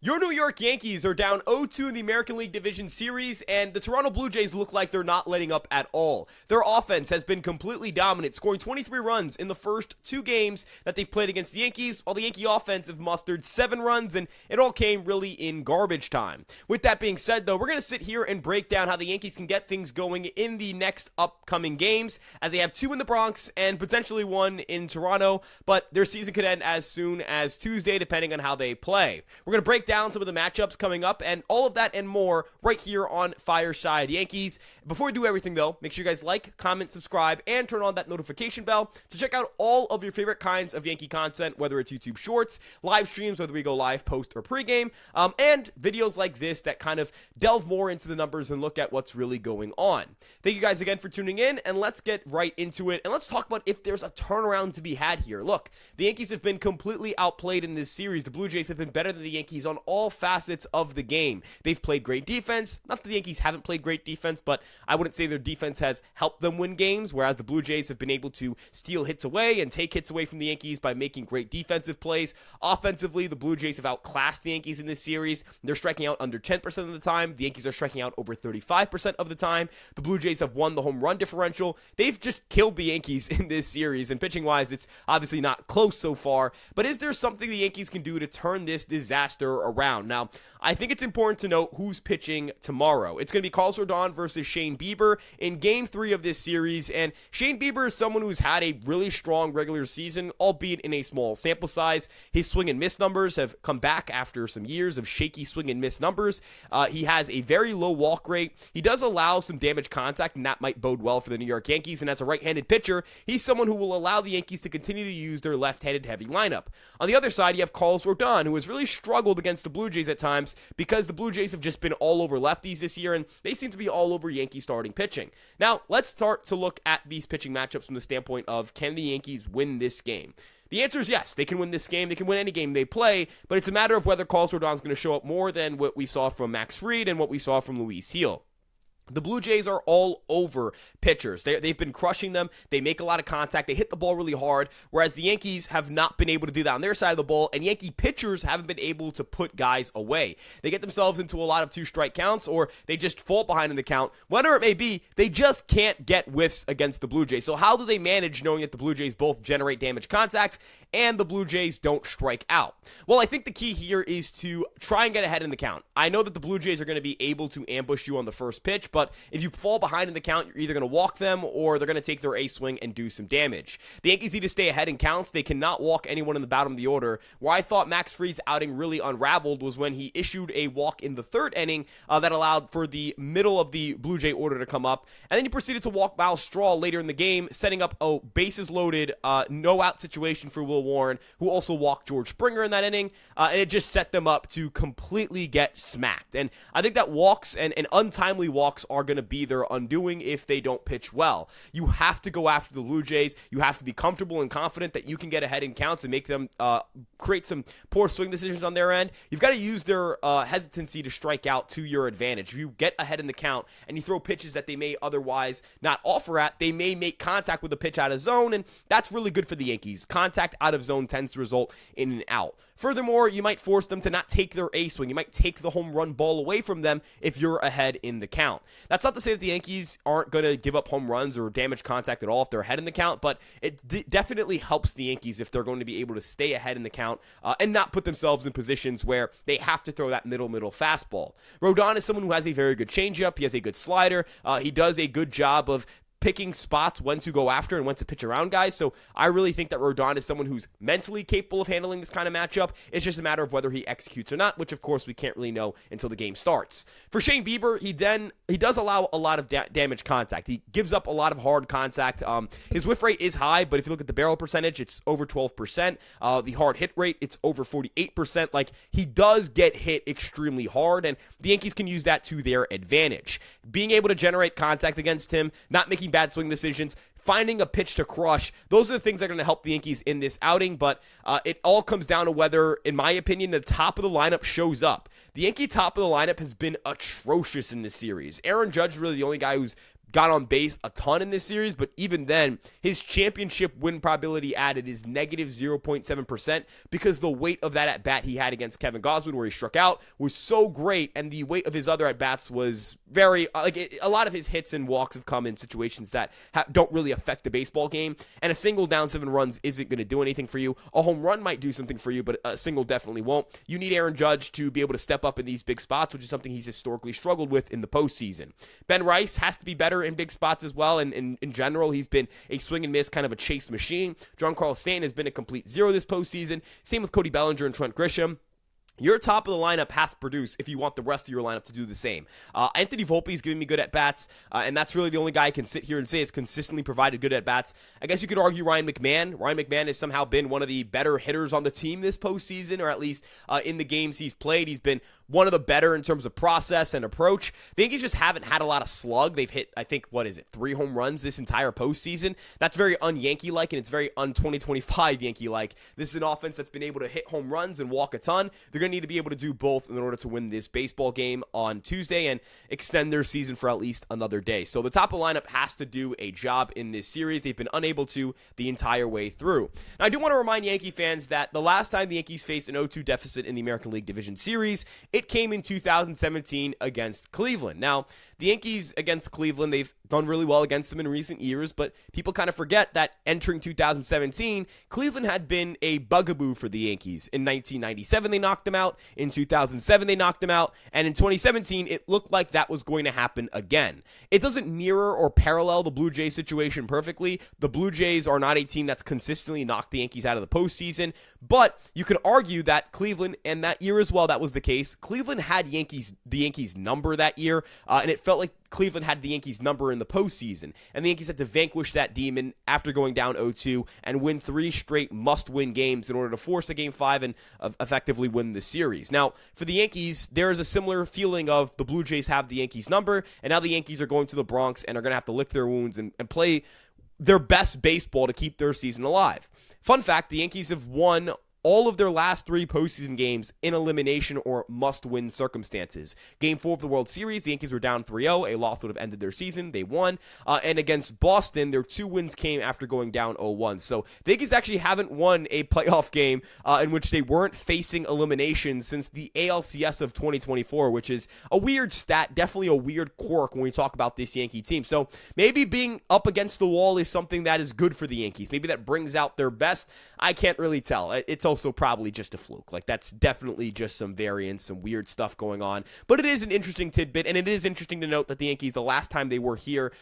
Your New York Yankees are down 0-2 in the American League Division Series, and the Toronto Blue Jays look like they're not letting up at all. Their offense has been completely dominant, scoring 23 runs in the first 2 games that they've played against the Yankees, while the Yankee offense have mustered 7 runs, and it all came really in garbage time. With that being said, though, we're going to sit here and break down how the Yankees can get things going in the next upcoming games, as they have 2 in the Bronx and potentially 1 in Toronto, but their season could end as soon as Tuesday, depending on how they play. We're going to break down some of the matchups coming up and all of that and more right here on Fireside Yankees. Before we do everything, though, make sure you guys like, comment, subscribe, and turn on that notification bell to check out all of your favorite kinds of Yankee content, whether it's YouTube Shorts, live streams, whether we go live, post, or pregame, and videos like this that kind of delve more into the numbers and look at what's really going on. Thank you guys again for tuning in, and let's get right into it, and let's talk about if there's a turnaround to be had here. Look, the Yankees have been completely outplayed in this series. The Blue Jays have been better than the Yankees on all facets of the game. They've played great defense. Not that the Yankees haven't played great defense, but I wouldn't say their defense has helped them win games, whereas the Blue Jays have been able to steal hits away and take hits away from the Yankees by making great defensive plays. Offensively, the Blue Jays have outclassed the Yankees in this series. They're striking out under 10% of the time. The Yankees are striking out over 35% of the time. The Blue Jays have won the home run differential. They've just killed the Yankees in this series, and pitching-wise, it's obviously not close so far, but is there something the Yankees can do to turn this disaster around? Now, I think it's important to note who's pitching tomorrow. It's going to be Carlos Rodon versus Shane Bieber in Game 3 of this series, and Shane Bieber is someone who's had a really strong regular season, albeit in a small sample size. His swing and miss numbers have come back after some years of shaky swing and miss numbers. He has a very low walk rate. He does allow some damage contact, and that might bode well for the New York Yankees, and as a right-handed pitcher, he's someone who will allow the Yankees to continue to use their left-handed heavy lineup. On the other side, you have Carlos Rodon, who has really struggled against the Blue Jays at times because the Blue Jays have just been all over lefties this year, and they seem to be all over Yankee starting pitching. Now, let's start to look at these pitching matchups from the standpoint of, can the Yankees win this game? The answer is yes, they can win this game. They can win any game they play, but it's a matter of whether Carlos Rodon is going to show up more than what we saw from Max Fried and what we saw from Luis Gil. The Blue Jays are all over pitchers. They've been crushing them. They make a lot of contact. They hit the ball really hard, whereas the Yankees have not been able to do that on their side of the ball, and Yankee pitchers haven't been able to put guys away. They get themselves into a lot of 2-strike counts, or they just fall behind in the count. Whatever it may be, they just can't get whiffs against the Blue Jays. So how do they manage knowing that the Blue Jays both generate damage contact and the Blue Jays don't strike out? Well, I think the key here is to try and get ahead in the count. I know that the Blue Jays are going to be able to ambush you on the first pitch, but if you fall behind in the count, you're either going to walk them or they're going to take their ace swing and do some damage. The Yankees need to stay ahead in counts. They cannot walk anyone in the bottom of the order. Where I thought Max Fried's outing really unraveled was when he issued a walk in the 3rd inning that allowed for the middle of the Blue Jay order to come up, and then he proceeded to walk Miles Straw later in the game, setting up a bases-loaded no-out situation for Will Warren, who also walked George Springer in that inning, and it just set them up to completely get smacked. And I think that walks and untimely walks are going to be their undoing if they don't pitch well. You have to go after the Blue Jays. You have to be comfortable and confident that you can get ahead in counts and make them create some poor swing decisions on their end. You've got to use their hesitancy to strike out to your advantage. If you get ahead in the count and you throw pitches that they may otherwise not offer at, they may make contact with a pitch out of zone, and that's really good for the Yankees. Contact out of zone tends to result in an out. Furthermore, you might force them to not take their ace swing. You might take the home run ball away from them if you're ahead in the count. That's not to say that the Yankees aren't going to give up home runs or damage contact at all if they're ahead in the count, but it definitely helps the Yankees if they're going to be able to stay ahead in the count and not put themselves in positions where they have to throw that middle fastball. Rodon is someone who has a very good changeup. He has a good slider. He does a good job of picking spots when to go after and when to pitch around guys. So I really think that Rodon is someone who's mentally capable of handling this kind of matchup. It's just a matter of whether he executes or not, which of course we can't really know until the game starts. For Shane Bieber, he does allow a lot of damage contact. He gives up a lot of hard contact. His whiff rate is high, but if you look at the barrel percentage, it's over 12%. The hard hit rate, it's over 48%. Like, he does get hit extremely hard, and the Yankees can use that to their advantage. Being able to generate contact against him, not making bad swing decisions, finding a pitch to crush, those are the things that are going to help the Yankees in this outing, but it all comes down to whether, in my opinion, the top of the lineup shows up. The Yankee top of the lineup has been atrocious in this series. Aaron Judge is really the only guy who's got on base a ton in this series, but even then, his championship win probability added is negative 0.7% because the weight of that at-bat he had against Kevin Gausman, where he struck out, was so great, and the weight of his other at-bats was very, a lot of his hits and walks have come in situations that don't really affect the baseball game, and a single down 7 runs isn't going to do anything for you. A home run might do something for you, but a single definitely won't. You need Aaron Judge to be able to step up in these big spots, which is something he's historically struggled with in the postseason. Ben Rice has to be better in big spots as well, and in general, he's been a swing and miss kind of a chase machine. Giancarlo Stanton has been a complete zero this postseason. Same with Cody Bellinger and Trent Grisham. Your top of the lineup has to produce if you want the rest of your lineup to do the same. Anthony Volpe is giving me good at-bats, and that's really the only guy I can sit here and say has consistently provided good at-bats. I guess you could argue Ryan McMahon. Ryan McMahon has somehow been one of the better hitters on the team this postseason, or at least in the games he's played. He's been one of the better in terms of process and approach. The Yankees just haven't had a lot of slug. They've hit, I think, 3 home runs this entire postseason. That's very un-Yankee-like, and it's very un-2025 Yankee-like. This is an offense that's been able to hit home runs and walk a ton. They're going to need to be able to do both in order to win this baseball game on Tuesday and extend their season for at least another day. So the top of the lineup has to do a job in this series. They've been unable to the entire way through. Now, I do want to remind Yankee fans that the last time the Yankees faced an 0-2 deficit in the American League Division Series, it came in 2017 against Cleveland. Now, the Yankees against Cleveland, they've done really well against them in recent years, but people kind of forget that entering 2017, Cleveland had been a bugaboo for the Yankees. In 1997, they knocked them out. In 2007, they knocked them out. And in 2017, it looked like that was going to happen again. It doesn't mirror or parallel the Blue Jays situation perfectly. The Blue Jays are not a team that's consistently knocked the Yankees out of the postseason, but you could argue that Cleveland, and that year as well, that was the case. Cleveland had the Yankees number that year, and it felt like Cleveland had the Yankees number in the postseason, and the Yankees had to vanquish that demon after going down 0-2 and win 3 straight must-win games in order to force a Game 5 and effectively win the series. Now, for the Yankees, there is a similar feeling of the Blue Jays have the Yankees number, and now the Yankees are going to the Bronx and are going to have to lick their wounds and play their best baseball to keep their season alive. Fun fact, the Yankees have won all of their last 3 postseason games in elimination or must-win circumstances. Game 4 of the World Series, the Yankees were down 3-0. A loss would have ended their season. They won. And against Boston, their 2 wins came after going down 0-1. So the Yankees actually haven't won a playoff game in which they weren't facing elimination since the ALCS of 2024, which is a weird stat, definitely a weird quirk when we talk about this Yankee team. So maybe being up against the wall is something that is good for the Yankees. Maybe that brings out their best. I can't really tell. It's also probably just a fluke. Like, that's definitely just some variance, some weird stuff going on. But it is an interesting tidbit, and it is interesting to note that the Yankees, the last time they were here,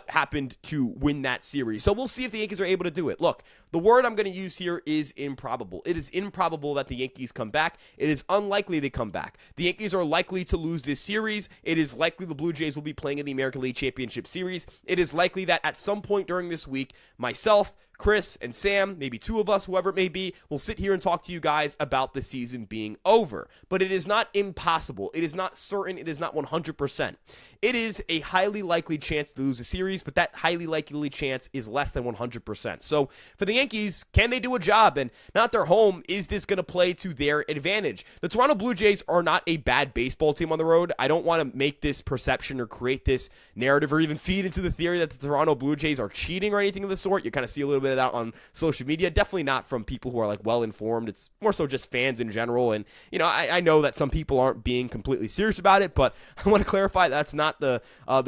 happened to win that series. So we'll see if the Yankees are able to do it. Look, the word I'm going to use here is improbable. It is improbable that the Yankees come back. It is unlikely they come back. The Yankees are likely to lose this series. It is likely the Blue Jays will be playing in the American League Championship Series. It is likely that at some point during this week, myself, Chris, and Sam, maybe 2 of us, whoever it may be, will sit here and talk to you guys about the season being over. But it is not impossible. It is not certain. It is not 100%. It is a highly likely chance to lose a series, but that highly likely chance is less than 100%. So for the Yankees, can they do a job? And now that they're home, is this going to play to their advantage? The Toronto Blue Jays are not a bad baseball team on the road. I don't want to make this perception or create this narrative or even feed into the theory that the Toronto Blue Jays are cheating or anything of the sort. You kind of see a little bit of that on social media. Definitely not from people who are like well informed. It's more so just fans in general. And you know, I know that some people aren't being completely serious about it, but I want to clarify that's not the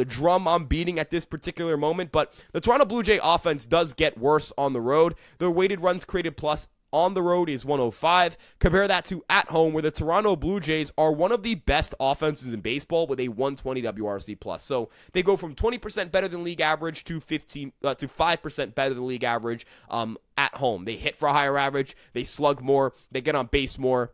drum I'm beating at this particular moment. But the Toronto Blue Jay offense does get worse on the road. Their weighted runs created plus on the road is 105. Compare that to at home, where the Toronto Blue Jays are one of the best offenses in baseball with a 120 WRC plus. So they go from 20% better than league average to 5% better than league average at home. They hit for a higher average. They slug more. They get on base more.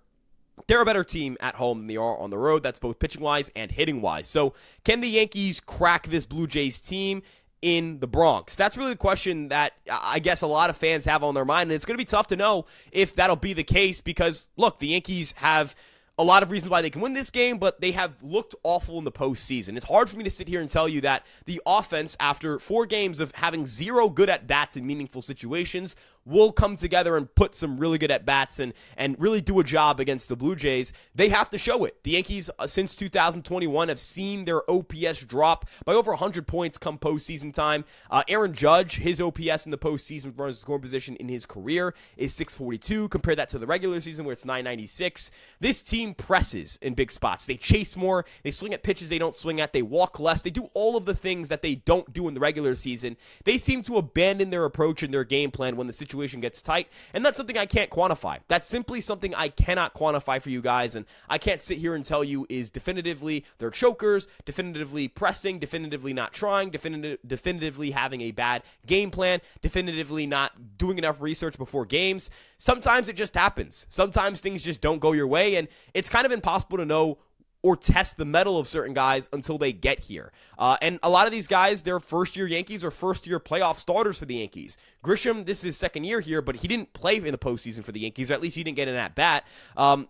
They're a better team at home than they are on the road. That's both pitching-wise and hitting-wise. So can the Yankees crack this Blue Jays team in the Bronx? That's really the question that I guess a lot of fans have on their mind, and it's going to be tough to know if that'll be the case because, look, the Yankees have a lot of reasons why they can win this game, but they have looked awful in the postseason. It's hard for me to sit here and tell you that the offense, after 4 games of having 0 good at-bats in meaningful situations, will come together and put some really good at-bats and really do a job against the Blue Jays, they have to show it. The Yankees, since 2021, have seen their OPS drop by over 100 points come postseason time. Aaron Judge, his OPS in the postseason with runners in scoring position in his career is 642. Compare that to the regular season where it's 996. This team presses in big spots. They chase more. They swing at pitches they don't swing at. They walk less. They do all of the things that they don't do in the regular season. They seem to abandon their approach and their game plan when the situation gets tight, and that's something I can't quantify. That's simply something I cannot quantify for you guys, and I can't sit here and tell you is definitively they're chokers, definitively pressing, definitively not trying, definitively having a bad game plan, definitively not doing enough research before games. Sometimes it just happens. Sometimes things just don't go your way, and it's kind of impossible to know or test the mettle of certain guys until they get here. And a lot of these guys, they're first-year Yankees or first-year playoff starters for the Yankees. Grisham, this is his second year here, but he didn't play in the postseason for the Yankees, or at least he didn't get an at-bat.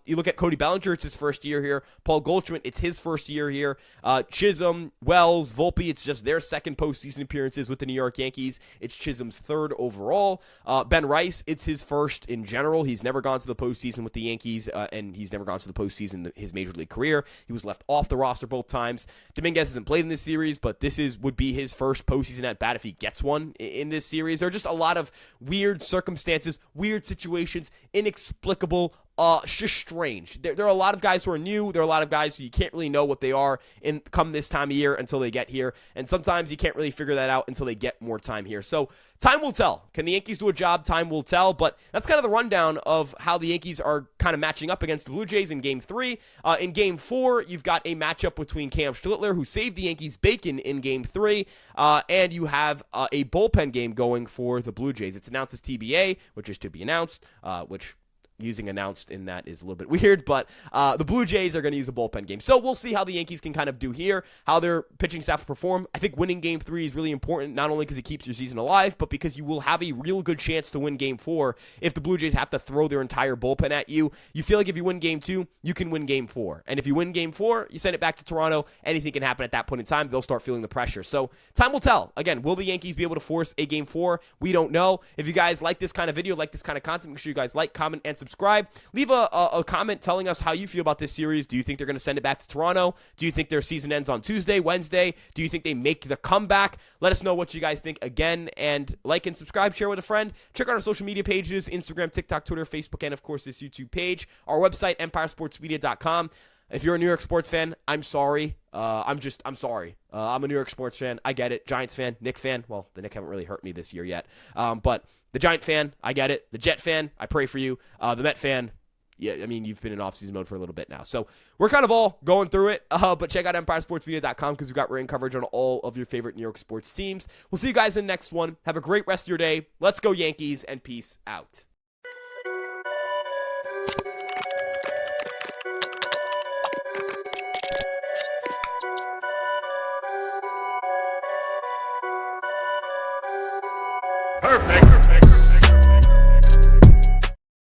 You look at Cody Bellinger, it's his first year here. Paul Goldschmidt, it's his first year here. Chisholm, Wells, Volpe, it's just their second postseason appearances with the New York Yankees. It's Chisholm's third overall. Ben Rice, it's his first in general. He's never gone to the postseason with the Yankees, and he's never gone to the postseason in his major league career. He was left off the roster both times. Dominguez hasn't played in this series, but this would be his first postseason at bat if he gets one in this series. There are just a lot of weird circumstances, weird situations, inexplicable, just strange. There are a lot of guys who are new. There are a lot of guys who you can't really know what they are come this time of year until they get here. And sometimes you can't really figure that out until they get more time here. So time will tell. Can the Yankees do a job? Time will tell. But that's kind of the rundown of how the Yankees are kind of matching up against the Blue Jays in Game 3. In Game 4, you've got a matchup between Cam Strittler, who saved the Yankees bacon in Game 3, and you have a bullpen game going for the Blue Jays. It's announced as TBA, which is to be announced, which using announced in that is a little bit weird, but the Blue Jays are going to use a bullpen game. So we'll see how the Yankees can kind of do here, how their pitching staff perform. I think winning Game 3 is really important, not only because it keeps your season alive, but because you will have a real good chance to win Game 4 if the Blue Jays have to throw their entire bullpen at you. You feel like if you win Game 2, you can win Game 4. And if you win Game 4, you send it back to Toronto. Anything can happen at that point in time. They'll start feeling the pressure. So time will tell. Again, will the Yankees be able to force a Game 4? We don't know. If you guys like this kind of video, like this kind of content, make sure you guys like, comment, and subscribe. Leave a comment telling us how you feel about this series. Do you think they're going to send it back to Toronto? Do you think their season ends on Tuesday, Wednesday? Do you think they make the comeback? Let us know what you guys think again, and like and subscribe, share with a friend. Check out our social media pages, Instagram, TikTok, Twitter, Facebook, and of course this YouTube page. Our website, empiresportsmedia.com. If you're a New York sports fan, I'm sorry. I'm sorry. I'm a New York sports fan. I get it. Giants fan, Knicks fan. Well, the Knicks haven't really hurt me this year yet. But the Giant fan, I get it. The Jet fan, I pray for you. The Met fan, yeah, I mean, you've been in off-season mode for a little bit now. So we're kind of all going through it. But check out empiresportsmedia.com because we've got written coverage on all of your favorite New York sports teams. We'll see you guys in the next one. Have a great rest of your day. Let's go Yankees, and peace out. Perfect.